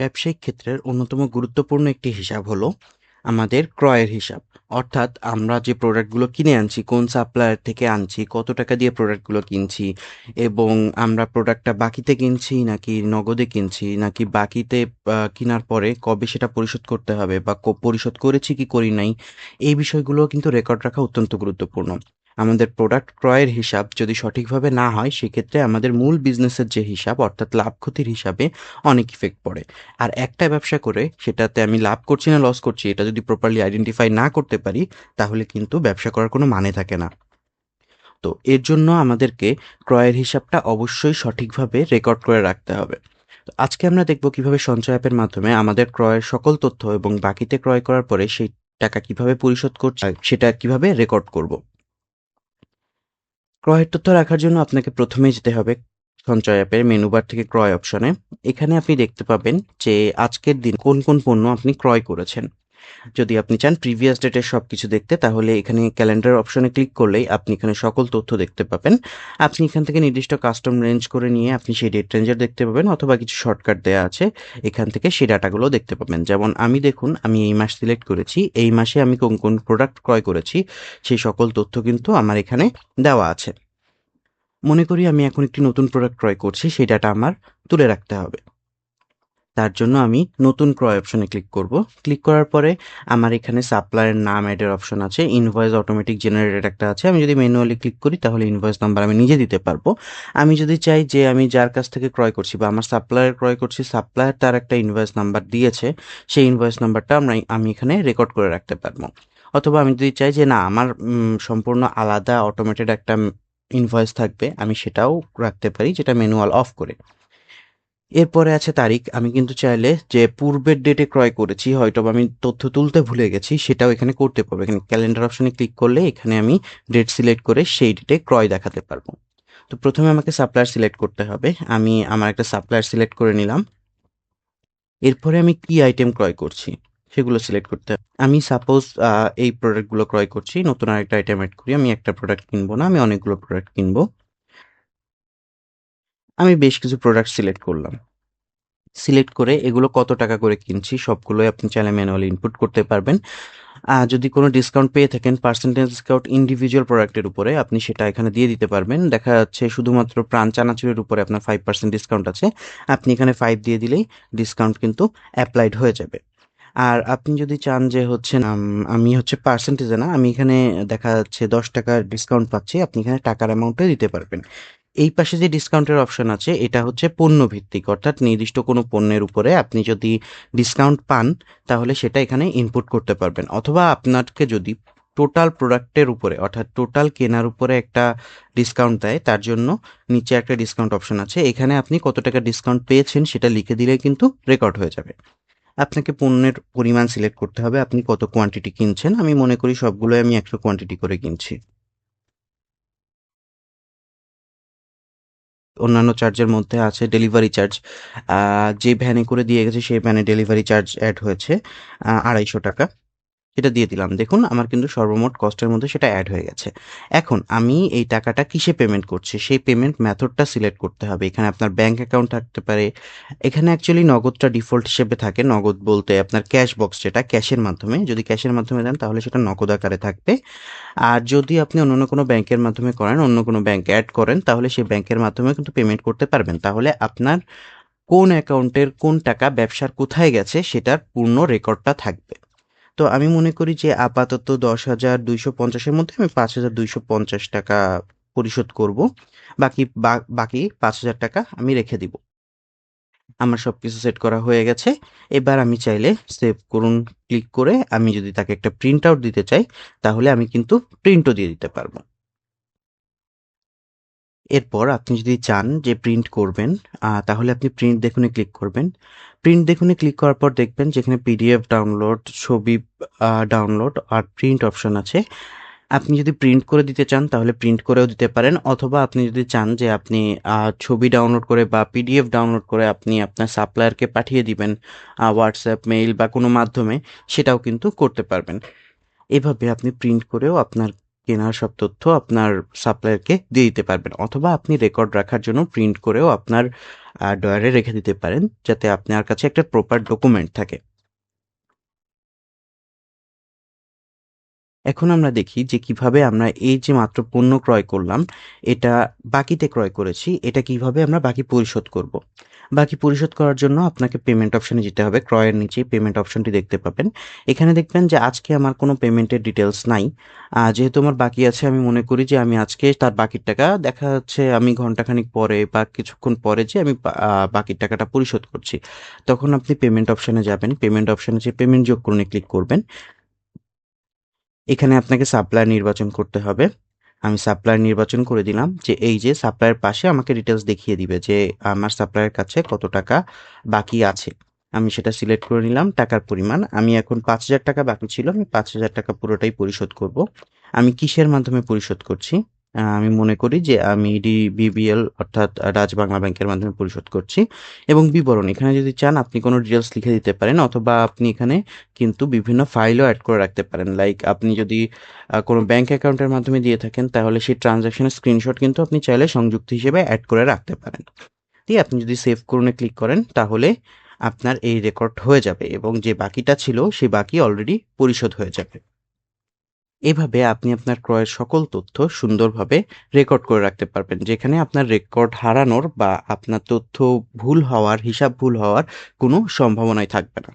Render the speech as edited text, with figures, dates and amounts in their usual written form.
ব্যবসায়িক ক্ষেত্রের অন্যতম গুরুত্বপূর্ণ একটি হিসাব হলো আমাদের ক্রয়ের হিসাব। অর্থাৎ আমরা যে প্রোডাক্টগুলো কিনে আনছি, কোন সাপ্লায়ার থেকে আনছি, কত টাকা দিয়ে প্রোডাক্টগুলো কিনছি, এবং আমরা প্রোডাক্টটা বাকিতে কিনছি নাকি নগদে কিনছি, নাকি বাকিতে কেনার পরে কবে সেটা পরিশোধ করতে হবে বা পরিশোধ করেছি কি করি নাই, এই বিষয়গুলো কিন্তু রেকর্ড রাখা অত্যন্ত গুরুত্বপূর্ণ। আমাদের প্রোডাক্ট ক্রয়ের হিসাব যদি সঠিকভাবে না হয়, সেক্ষেত্রে আমাদের মূল বিজনেসের যে হিসাব অর্থাৎ লাভ ক্ষতির হিসাবে অনেক ইফেক্ট পড়ে। আর একটা ব্যবসা করে সেটাতে আমি লাভ করছি না লস করছি এটা যদি প্রপারলি আইডেন্টিফাই না করতে পারি, তাহলে কিন্তু ব্যবসা করার কোনো মানে থাকে না। তো এর জন্য আমাদেরকে ক্রয়ের হিসাবটা অবশ্যই সঠিকভাবে রেকর্ড করে রাখতে হবে। তো আজকে আমরা দেখব কিভাবে সঞ্চয় অ্যাপের মাধ্যমে আমাদের ক্রয়ের সকল তথ্য এবং বাকিতে ক্রয় করার পরে সেই টাকা কিভাবে পরিশোধ করছে সেটা কিভাবে রেকর্ড করব। ক্রয়ের তথ্য রাখার জন্য আপনাকে প্রথমেই যেতে হবে সঞ্চয় অ্যাপের মেনু বার থেকে ক্রয় অপশনে। এখানে আপনি দেখতে পাবেন যে আজকের দিন কোন কোন পণ্য আপনি ক্রয় করেছেন। যদি আপনি চান প্রিভিয়াস ডেটের সবকিছু দেখতে, তাহলে এখানে ক্যালেন্ডার অপশনে ক্লিক করলেই আপনি এখানে সকল তথ্য দেখতে পাবেন। আপনি এখান থেকে নির্দিষ্ট কাস্টম রেঞ্জ করে নিয়ে আপনি সেই ডেট রেঞ্জার দেখতে পাবেন, অথবা কিছু শর্টকাট দেওয়া আছে, এখান থেকে সেই ডাটাগুলো দেখতে পাবেন। যেমন আমি দেখুন, আমি এই মাস সিলেক্ট করেছি, এই মাসে আমি কোন কোন প্রোডাক্ট ক্রয় করেছি সেই সকল তথ্য কিন্তু আমার এখানে দেওয়া আছে। মনে করি আমি এখন একটি নতুন প্রোডাক্ট ক্রয় করছি, সেই ডাটা আমার তুলে রাখতে হবে। তার জন্য আমি নতুন ক্রয় অপশনে ক্লিক করব। ক্লিক করার পরে আমার এখানে সাপ্লায়ার নাম অ্যাডের অপশন আছে, ইনভয়েস অটোমেটিক জেনারেটেড একটা আছে। আমি যদি ম্যানুয়ালি ক্লিক করি তাহলে ইনভয়েস নাম্বার আমি নিজে দিতে পারবো। আমি যদি চাই যে আমি যার কাছ থেকে ক্রয় করছি বা আমার সাপ্লায়ার ক্রয় করছি, সাপ্লায়ার তার একটা ইনভয়েস নাম্বার দিয়েছে, সেই ইনভয়েস নাম্বারটা আমি এখানে রেকর্ড করে রাখতে পারবো। অথবা আমি যদি চাই যে না, আমার সম্পূর্ণ আলাদা অটোমেটেড একটা ইনভয়েস থাকবে, আমি সেটাও রাখতে পারি, যেটা ম্যানুয়াল অফ করে। এরপরে আছে তারিখ। আমি কিন্তু চাইলে যে পূর্বের ডেটে ক্রয় করেছি, হয়তোবা আমি তথ্য তুলতে ভুলে গেছি, সেটাও এখানে করতে পারবো। এখানে ক্যালেন্ডার অপশনে ক্লিক করলে এখানে আমি ডেট সিলেক্ট করে সেই ডেটে ক্রয় দেখাতে পারবো। তো প্রথমে আমাকে সাপ্লায়ার সিলেক্ট করতে হবে। আমি আমার একটা সাপ্লায়ার সিলেক্ট করে নিলাম। এরপরে আমি কি আইটেম ক্রয় করছি সেগুলো সিলেক্ট করতে হবে। আমি সাপোজ এই প্রোডাক্টগুলো ক্রয় করছি, নতুন আরেকটা আইটেম অ্যাড করি। আমি একটা প্রোডাক্ট কিনবো না, আমি অনেকগুলো প্রোডাক্ট কিনবো। আমি বেশ কিছু প্রোডাক্ট সিলেক্ট করলাম। সিলেক্ট করে এগুলো কত টাকা করে কিনছি সবগুলোই আপনি চাইলে ম্যানুয়ালি ইনপুট করতে পারবেন। যদি কোনো ডিসকাউন্ট পেয়ে থাকেন, পার্সেন্টেজ ডিসকাউন্ট ইন্ডিভিজুয়াল প্রোডাক্টের উপরে, আপনি সেটা এখানে দিয়ে দিতে পারবেন। দেখা যাচ্ছে শুধুমাত্র প্রাণ চানাচুরের উপরে আপনার 5% ডিসকাউন্ট আছে, আপনি এখানে 5 দিয়ে দিলেই ডিসকাউন্ট কিন্তু অ্যাপ্লাইড হয়ে যাবে। আর আপনি যদি চান যে হচ্ছে আমি হচ্ছে পার্সেন্টেজে না, আমি এখানে দেখা যাচ্ছে 10 টাকার ডিসকাউন্ট পাচ্ছি, আপনি এখানে টাকার অ্যামাউন্টে দিতে পারবেন। এই পাশে যে ডিসকাউন্টের অপশন আছে, এটা হচ্ছে পণ্য ভিত্তিক, অর্থাৎ নির্দিষ্ট কোনো পণ্যের উপরে আপনি যদি ডিসকাউন্ট পান তাহলে সেটা এখানে ইনপুট করতে পারবেন। অথবা আপনাকে যদি টোটাল প্রোডাক্টের উপরে অর্থাৎ টোটাল কেনার উপরে একটা ডিসকাউন্ট দেয়, তার জন্য নিচে একটা ডিসকাউন্ট অপশন আছে, এখানে আপনি কত টাকা ডিসকাউন্ট পেয়েছেন সেটা লিখে দিলে কিন্তু রেকর্ড হয়ে যাবে। আপনাকে পণ্যের পরিমাণ সিলেক্ট করতে হবে, আপনি কত কোয়ান্টিটি কিনছেন। আমি মনে করি সবগুলোই আমি 100 কোয়ান্টিটি করে কিনছি। অন্যান্য চার্জের মধ্যে আছে ডেলিভারি চার্জ। যে ভ্যানে করে দিয়ে গেছে সেই ভ্যানে ডেলিভারি চার্জ অ্যাড হয়েছে 250 টাকা। সেটা দিয়ে দিলাম। দেখুন আমার কিন্তু সর্বমোট কস্টের মধ্যে সেটা অ্যাড হয়ে গেছে। এখন আমি এই টাকাটা কিসে পেমেন্ট করছি সেই পেমেন্ট মেথডটা সিলেক্ট করতে হবে। এখানে আপনার ব্যাংক অ্যাকাউন্ট থাকতে পারে। এখানে অ্যাকচুয়ালি নগদটা ডিফল্ট হিসেবে থাকে। নগদ বলতে আপনার ক্যাশ বক্স, যেটা ক্যাশের মাধ্যমে, যদি ক্যাশের মাধ্যমে দেন তাহলে সেটা নগদ আকারে থাকবে। আর যদি আপনি অন্য কোনো ব্যাংকের মাধ্যমে করেন, অন্য কোনো ব্যাংক অ্যাড করেন, তাহলে সেই ব্যাংকের মাধ্যমে কিন্তু পেমেন্ট করতে পারবেন। তাহলে আপনার কোন অ্যাকাউন্টের কোন টাকা ব্যবসার কোথায় গেছে সেটার পূর্ণ রেকর্ডটা থাকবে। তো আমি মনে করি যে আপাতত 10,250-এর মধ্যে আমি 5,250 টাকা পরিশোধ করব। বাকি 5,000 টাকা আমি রেখে দিব। আমার সবকিছু সেট করা হয়ে গেছে। এবার আমি চাইলে সেভ করুন ক্লিক করে আমি যদি তাকে একটা প্রিন্ট আউট দিতে চাই, তাহলে আমি কিন্তু প্রিন্টও দিয়ে দিতে পারবো। এরপর আপনি যদি চান যে প্রিন্ট করবেন, তাহলে আপনি প্রিন্ট দেখুনে ক্লিক করবেন। প্রিন্ট দেখুনে ক্লিক করার পর দেখবেন যেখানে পিডিএফ ডাউনলোড, ছবি ডাউনলোড আর প্রিন্ট অপশন আছে। আপনি যদি প্রিন্ট করে দিতে চান তাহলে প্রিন্ট করেও দিতে পারেন, অথবা আপনি যদি চান যে আপনি ছবি ডাউনলোড করে বা পিডিএফ ডাউনলোড করে আপনি আপনার সাপ্লায়ারকে পাঠিয়ে দিবেন হোয়াটসঅ্যাপ, মেইল বা কোনো মাধ্যমে, সেটাও কিন্তু করতে পারবেন। এভাবে আপনি প্রিন্ট করেও আপনার কেনার সব তথ্য আপনার সাপ্লায়ারকে দিয়ে দিতে পারবেন, অথবা আপনি রেকর্ড রাখার জন্য প্রিন্ট করেও আপনার ড্রয়ারে রেখে দিতে পারেন, যাতে আপনার কাছে একটা প্রপার ডকুমেন্ট থাকে। এখন আমরা দেখি যে কিভাবে আমরা এই যে মাত্র পণ্য ক্রয় করলাম, এটা বাকিতে ক্রয় করেছি, এটা কিভাবে আমরা বাকি পরিশোধ করব। বাকি পরিশোধ করার জন্য আপনাকে পেমেন্ট অপশনে যেতে হবে। ক্রয়ের নিচেই পেমেন্ট অপশনটি দেখতে পাবেন। এখানে দেখবেন যে আজকে আমার কোনো পেমেন্টের ডিটেলস নাই। যেহেতু আমার বাকি আছে, আমি মনে করি যে আমি আজকে তার বাকির টাকা দেখা যাচ্ছে আমি ঘন্টাখানিক পরে বা কিছুক্ষণ পরে যে আমি বাকির টাকাটা পরিশোধ করছি। তখন আপনি পেমেন্ট অপশনে যাবেন। পেমেন্ট অপশনে যে পেমেন্ট যোগ করুন ক্লিক করবেন। এখানে আপনাকে সাপ্লায়ার নির্বাচন করতে হবে। আমি সাপ্লায়ার নির্বাচন করে দিলাম, যে এই যে সাপ্লায়ার পাশে আমাকে ডিটেলস দেখিয়ে দিবে যে আমার সাপ্লায়ার কাছে কত টাকা বাকি আছে। আমি সেটা সিলেক্ট করে নিলাম। টাকার পরিমাণ আমি এখন ৫,০০০ টাকা বাকি ছিল, আমি ৫,০০০ টাকা পুরোটাই পরিশোধ করব। আমি কিসের মাধ্যমে পরিশোধ করছি? আমি মনে করি যে আমি বিবিএল অর্থাৎ ডাচ বাংলা ব্যাংকের মাধ্যমে পরিশোধ করছি। এবং বিবরণ এখানে যদি চান আপনি কোনো ডিটেলস লিখে দিতে পারেন, অথবা আপনি এখানে কিন্তু বিভিন্ন ফাইলও অ্যাড করে রাখতে পারেন। লাইক আপনি যদি কোনো ব্যাংক অ্যাকাউন্টের মাধ্যমে দিয়ে থাকেন, তাহলে সেই ট্রানজাকশনের স্ক্রিনশট কিন্তু আপনি চাইলে সংযুক্ত হিসেবে অ্যাড করে রাখতে পারেন। দিয়ে আপনি যদি সেভ করুনে ক্লিক করেন, তাহলে আপনার এই রেকর্ড হয়ে যাবে এবং যে বাকিটা ছিল সেই বাকি অলরেডি পরিশোধ হয়ে যাবে। এভাবে আপনি আপনার ক্রয়ের সকল তথ্য সুন্দরভাবে রেকর্ড করে রাখতে পারবেন, যেখানে আপনার রেকর্ড হারানোর বা আপনার তথ্য ভুল হওয়ার, হিসাব ভুল হওয়ার কোনো সম্ভাবনাই থাকবে না।